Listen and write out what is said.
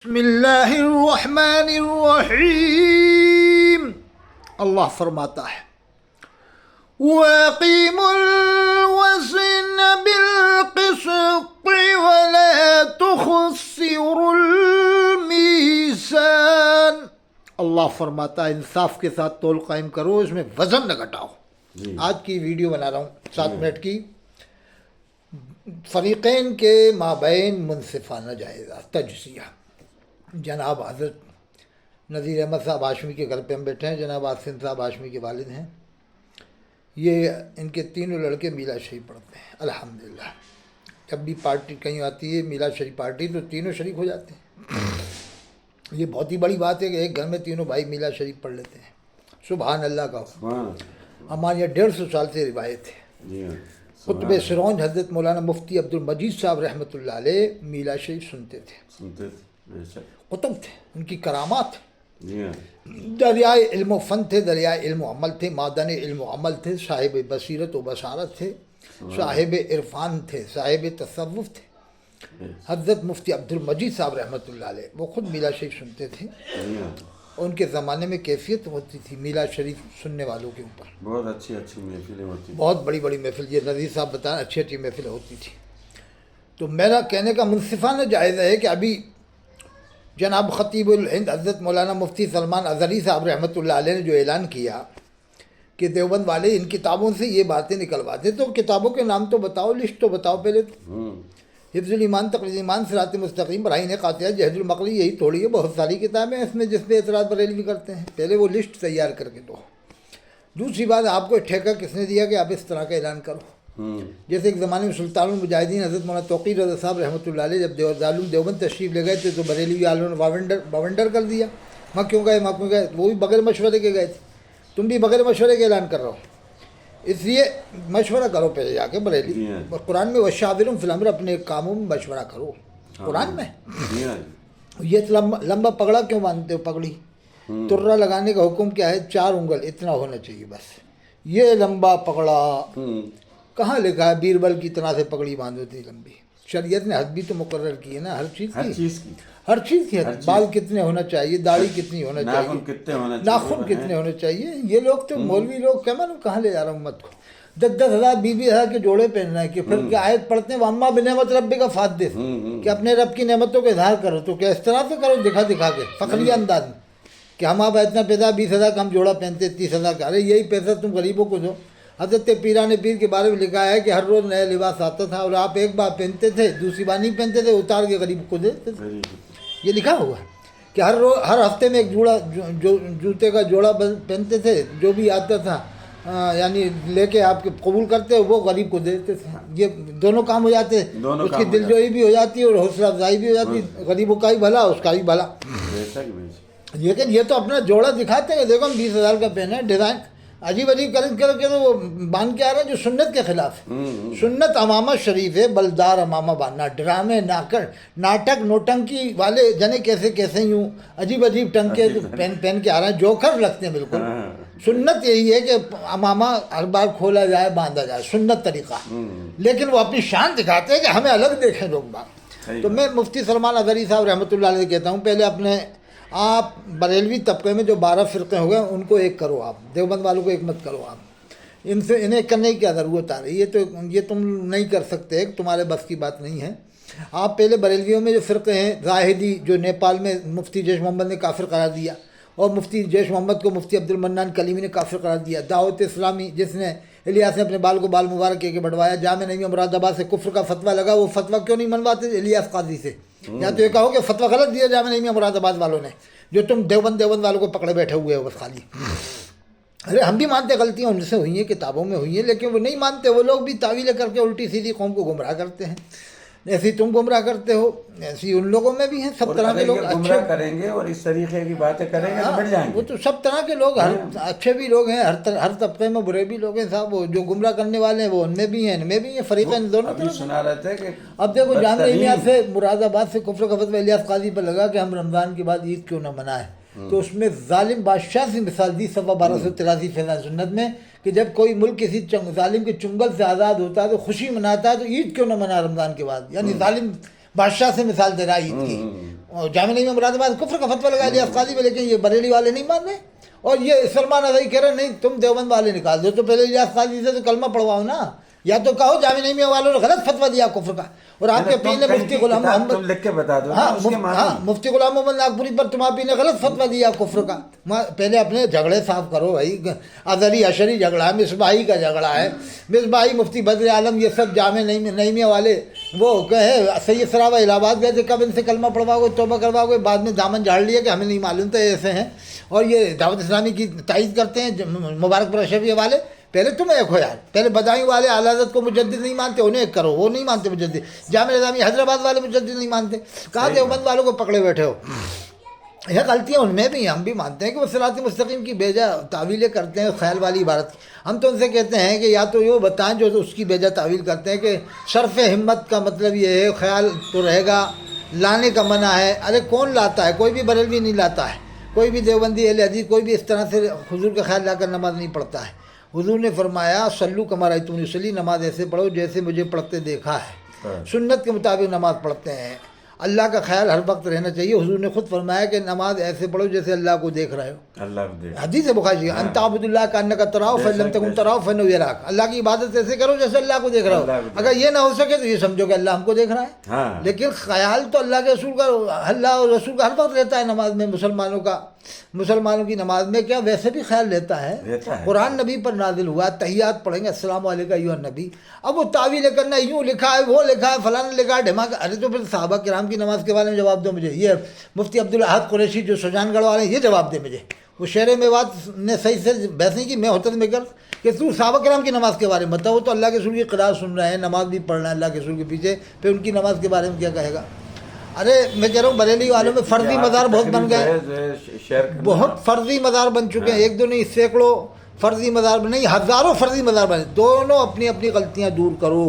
بسم اللہ الرحمن الرحیم۔ اللہ فرماتا ہے وَأَقِيمُوا الْوَزْنَ بِالْقِسْطِ وَلَا تُخْسِرُوا الْمِيزَانَ۔ اللہ فرماتا ہے انصاف کے ساتھ تول قائم کرو، اس میں وزن نہ گھٹاؤ۔ آج کی ویڈیو بنا رہا ہوں 7 منٹ کی، فریقین کے مابین منصفانہ جائزہ تجزیہ۔ جناب حضرت نذیر احمد صاحب ہاشمی کے گھر پہ ہم بیٹھے ہیں، جناب آصف صاحب ہاشمی کے والد ہیں۔ یہ ان کے تینوں لڑکے میلاد شریف پڑھتے ہیں الحمدللہ۔ جب بھی پارٹی کہیں آتی ہے میلاد شریف پارٹی تو تینوں شریک ہو جاتے ہیں۔ یہ بہت ہی بڑی بات ہے کہ ایک گھر میں تینوں بھائی میلاد شریف پڑھ لیتے ہیں، سبحان اللہ کا۔ ہمارے یہاں 150 سال سے روایت ہے۔ قطب سرونج حضرت مولانا مفتی عبد المجید صاحب رحمۃ اللہ علیہ میلاد شریف سنتے تھے، قطب تھے، ان کی کرامات، دریائے علم و فن تھے، دریائے علم و عمل تھے، معدن علم و عمل تھے، صاحب بصیرت و بصارت تھے، صاحب عرفان تھے، صاحب تصوف تھے۔ حضرت مفتی عبد المجید صاحب رحمۃ اللہ علیہ وہ خود میلاد شریف سنتے تھے، اور ان کے زمانے میں کیفیت ہوتی تھی میلاد شریف سننے والوں کے اوپر، بہت اچھی محفلیں ہوتی، بہت بڑی بڑی محفل، یہ نذیر صاحب بتائیں اچھی اچھی محفلیں ہوتی تھی۔ تو میرا کہنے کا منصفانہ جائزہ ہے کہ ابھی جناب خطیب الہند حضرت مولانا مفتی سلمان اظہری صاحب رحمۃ اللہ علیہ نے جو اعلان کیا کہ دیوبند والے ان کتابوں سے یہ باتیں نکلواتے، تو کتابوں کے نام تو بتاؤ، لسٹ تو بتاؤ پہلے تو۔ حفظ الایمان، تقریر ایمان، صراط مستقیم، براہین قاطعہ، جہد المقلی، یہی تھوڑی ہے، بہت ساری کتابیں ہیں اس میں جس پہ اعتراض بریلوی کرتے ہیں۔ پہلے وہ لسٹ تیار کر کے دو۔ دوسری بات، آپ کو ٹھیکہ کس نے دیا کہ آپ اس طرح کا اعلان کرو؟ جیسے ایک زمانے میں سلطان المجاہدین حضرت مولانا توقیر رضا صاحب رحمۃ اللہ علیہ جب دیوبند تشریف لے گئے تھے تو بریلوی والوں نے باونڈر کر دیا، وہاں کیوں گئے، وہاں کیوں گئے، وہ بھی بغیر مشورے کے گئے تھے، تم بھی بغیر مشورے کے اعلان کر رہا ہو۔ اس لیے مشورہ کرو پہلے جا کے بریلی، قرآن میں وشاورہم فی الامر، اپنے کاموں میں مشورہ کرو۔ قرآن میں یہ لمبا پگڑا کیوں باندھتے ہو؟ پگڑی ترا لگانے کا حکم کیا ہے؟ 4 انگل اتنا ہونا چاہیے بس۔ یہ لمبا پگڑا کہاں لکھا ہے بیربل کی طرح سے پگڑی باندھو تھی لمبی؟ شریعت نے حد بھی تو مقرر کی ہے نا، ہر چیز کی حد۔ بال کتنے ہونا چاہیے، داڑھی کتنی ہونا چاہیے، ناخن کتنے ہونے چاہیے۔ یہ لوگ تو مولوی لوگ کیا معلوم کہاں لے جا رہا ہوں امت کو۔ 10,000 20,000 کے جوڑے پہننا ہے کہ پھر کیا آیت پڑھتے ہیں وَأَمَّا بِنِعْمَتِ رَبِّكَ فَحَدِّثْ، کہ اپنے رب کی نعمتوں کا اظہار کرو۔ تو کیا اس طرح سے کرو دکھا کے فخریہ انداز میں کہ ہم آپ اتنا پیسہ 20,000 کا ہم جوڑا پہنتے 30,000 کا؟ ارے یہی پیسہ تم غریبوں کو دو۔ حضرت پیران پیر کے بارے میں لکھا ہے کہ ہر روز نیا لباس آتا تھا اور آپ ایک بار پہنتے تھے، دوسری بار نہیں پہنتے تھے، اتار کے غریب کو دیتے تھے۔ یہ لکھا ہوا ہے کہ ہر ہفتے میں ایک جوتے کا جوڑا پہنتے تھے، جو بھی آتا تھا یعنی لے کے آپ کے قبول کرتے وہ غریب کو دیتے تھے۔ یہ دونوں کام ہو جاتے، اس کی دلجوئی بھی ہو جاتی اور حوصلہ افزائی بھی ہو جاتی، غریبوں کا ہی بھلا اس کا ہی بھلا۔ لیکن یہ تو اپنا جوڑا دکھاتے ہیں، دیکھو ہم 20,000 کا پہنے ہیں، ڈیزائن عجیب کر کے تو وہ باندھ کے آ رہا ہے جو سنت کے خلاف ہے۔ سنت امامہ شریف ہے، بلدار امامہ باندھنا۔ ڈرامے ناٹک نوٹنکی والے جنے کیسے یوں عجیب ٹنگ کے پہن کے آ رہے ہیں، جوکر لگتے ہیں بالکل۔ سنت یہی ہے کہ امامہ ہر بار کھولا جائے، باندھا جائے، سنت طریقہ۔ لیکن وہ اپنی شان دکھاتے ہیں کہ ہمیں الگ دیکھیں لوگ باغ۔ تو میں مفتی سلمان اظہری صاحب رحمۃ اللہ علیہ کہتا ہوں، پہلے اپنے آپ بریلوی طبقے میں جو 12 فرقے ہو گئے ان کو ایک کرو، آپ دیوبند والوں کو ایک مت کرو۔ آپ انہیں کرنے کی کیا ضرورت آ رہی ہے؟ یہ تم نہیں کر سکتے، تمہارے بس کی بات نہیں ہے۔ آپ پہلے بریلویوں میں جو فرقے ہیں، زاہدی جو نیپال میں مفتی جیش محمد نے کافر قرار دیا، اور مفتی جیش محمد کو مفتی عبد المنان کلیمی نے کافر قرار دیا۔ دعوت اسلامی جس نے الیاس نے اپنے بال کو بال مبارک کے بڑھوایا، جامع نعیمیہ مراد آباد سے کفر کا فتویٰ لگا، وہ فتویٰ کیوں نہیں منواتے الیاس قاضی سے؟ یا تو یہ کہو کہ فتویٰ غلط دیا جامع نعیمیہ مراد آباد والوں نے، جو تم دیوبند والوں کو پکڑے بیٹھے ہوئے ہو بس خالی۔ ارے ہم بھی مانتے غلطیاں ان سے ہوئی ہیں، کتابوں میں ہوئی ہیں، لیکن وہ نہیں مانتے۔ وہ لوگ بھی تعویلیں کر کے الٹی سیدھی قوم کو گمراہ کرتے ہیں، ایسی تم گمراہ کرتے ہو، ایسی ان لوگوں میں بھی ہیں۔ سب طرح کے لوگ اچھے کریں گے اور اس طریقے کی باتیں کریں گے تو بڑھ جائیں گے۔ وہ تو سب طرح کے لوگ، اچھے بھی لوگ ہیں، ہر طبقے میں برے بھی لوگ ہیں صاحب۔ وہ جو گمراہ کرنے والے ہیں وہ ان میں بھی ہیں، ان میں بھی ہیں، فریقین دونوں طرف۔ سنا رہے تھے کہ اب دیکھو جامع نعیمیہ سے مراد آباد سے کفر کا فتویٰ الیاس قاضی پر لگا کہ ہم رمضان کے بعد عید کیوں نہ منائیں، تو اس میں ظالم بادشاہ سے مثال دی صفحہ 1283 فیضان سنت میں کہ جب کوئی ملک کسی ظالم کے چنگل سے آزاد ہوتا ہے تو خوشی مناتا ہے، تو عید کیوں نہ منا رمضان کے بعد؟ یعنی ظالم بادشاہ سے مثال دے رہا ہے عید کی۔ اور جامع نئی میں مراد آباد کفر کا فتویٰ لگا دیا افقالی میں، لیکن یہ بریلی والے نہیں مان رہے، اور یہ سلمان اظہری کہہ رہے نہیں تم دیوبند والے نکال دو، تو پہلے الیاس قاضی سے تو کلمہ پڑھواؤ نا، یا تو کہو جامع نئی میں والوں نے غلط فتویٰ دیا کفر کا، اور آپ کے پیر نے مفتی غلام محمد، تم لکھ کے بتا دو نا، ہاں اس کے معنی مفتی غلام محمد ناگپوری پر تم آپ نے غلط فتویٰ دیا کفر کا۔ پہلے اپنے جھگڑے صاف کرو بھائی، اظہری اشری جھگڑا ہے، مصباحی کا جھگڑا ہے، مصباحی مفتی بدر عالم یہ سب جامع نعیمیہ والے وہ کہے سید سراوا الہ آباد گئے تھے، کب ان سے کلمہ پڑھواؤ گے، توبہ کرواؤ گے، بعد میں دامن جھاڑ لیا کہ ہمیں نہیں معلوم تھا ایسے ہیں، اور یہ دعوت اسلامی کی تائید کرتے ہیں مبارک پر اشرفیہ والے۔ پہلے تم ایک ہو یار، پہلے بدایوں والے اعلیٰ حضرت کو مجدد نہیں مانتے، انہیں ایک کرو، وہ نہیں مانتے مجدد، جامع نظامی حیدرآباد والے مجدد نہیں مانتے، کہاں دیوبند والوں کو پکڑے بیٹھے ہو؟ یہ غلطیاں ان میں بھی ہیں، ہم بھی مانتے ہیں کہ وہ صراط مستقیم کی بیجا تعویلیں کرتے ہیں، خیال والی عبارت کی، ہم تو ان سے کہتے ہیں کہ یا تو یہ بتائیں جو اس کی بیجا تعویل کرتے ہیں کہ صرف ہمت کا مطلب یہ ہے خیال تو رہے گا، لانے کا منع ہے، ارے کون لاتا ہے؟ کوئی بھی بریلوی نہیں لاتا ہے، کوئی بھی دیوبندی اہل حدیث کوئی بھی اس طرح سے حضور کا خیال لا کر نماز نہیں پڑھتا ہے۔ حضور نے فرمایا صلو کما رأیتمونی اصلی، نماز ایسے پڑھو جیسے مجھے پڑھتے دیکھا ہے، سنت کے مطابق نماز پڑھتے ہیں، اللہ کا خیال ہر وقت رہنا چاہیے۔ حضور نے خود فرمایا کہ نماز ایسے پڑھو جیسے اللہ کو دیکھ رہے ہو، اللہ کو دیکھ، حدیث بخاری ان تعبد اللہ کانک تراہ فإن لم تکن تراہ فإنہ یراک، اللہ کی عبادت ایسے کرو جیسے اللہ کو دیکھ رہا ہو، اگر یہ نہ ہو سکے تو یہ سمجھو کہ اللہ ہم کو دیکھ رہا ہے، ہاں لیکن خیال تو اللہ کے رسول کا، اللہ اور رسول کا ہر وقت رہتا ہے نماز میں، مسلمانوں کی نماز میں کیا ویسے بھی خیال رہتا ہے۔ قرآن نبی پر نازل ہوا، تحیات پڑھیں گے السلام علیکم ایھا النبی، اب وہ تعویل کرنا یوں لکھا ہے وہ لکھا ہے فلاں نے لکھا ہے ڈھماکہ، ارے تو پھر صحابہ کرام کی نماز کے بارے میں جواب دو مجھے، یہ مفتی عبدالاحد قریشی جو سجان گڑھ والے ہیں یہ جواب دے مجھے، وہ شہر میوات نے صحیح سے بحث نہیں کی، میں ہوتا میں کر کہ تو صحابہ کرام کی نماز کے بارے میں بتاؤ، تو اللہ کے رسول کی قرآن سن رہے ہیں، نماز بھی پڑھ رہے ہیں اللہ کے رسول کے پیچھے، پھر ان کی نماز کے بارے میں کیا کہے گا؟ ارے میں کہہ رہا ہوں بریلی والوں میں فرضی مزار بہت بن گئے، بہت فرضی مزار بن چکے ہیں، ایک دو نہیں سینکڑوں فرضی مزار نہیں ہزاروں فرضی مزار بنے، دونوں اپنی اپنی غلطیاں دور کرو۔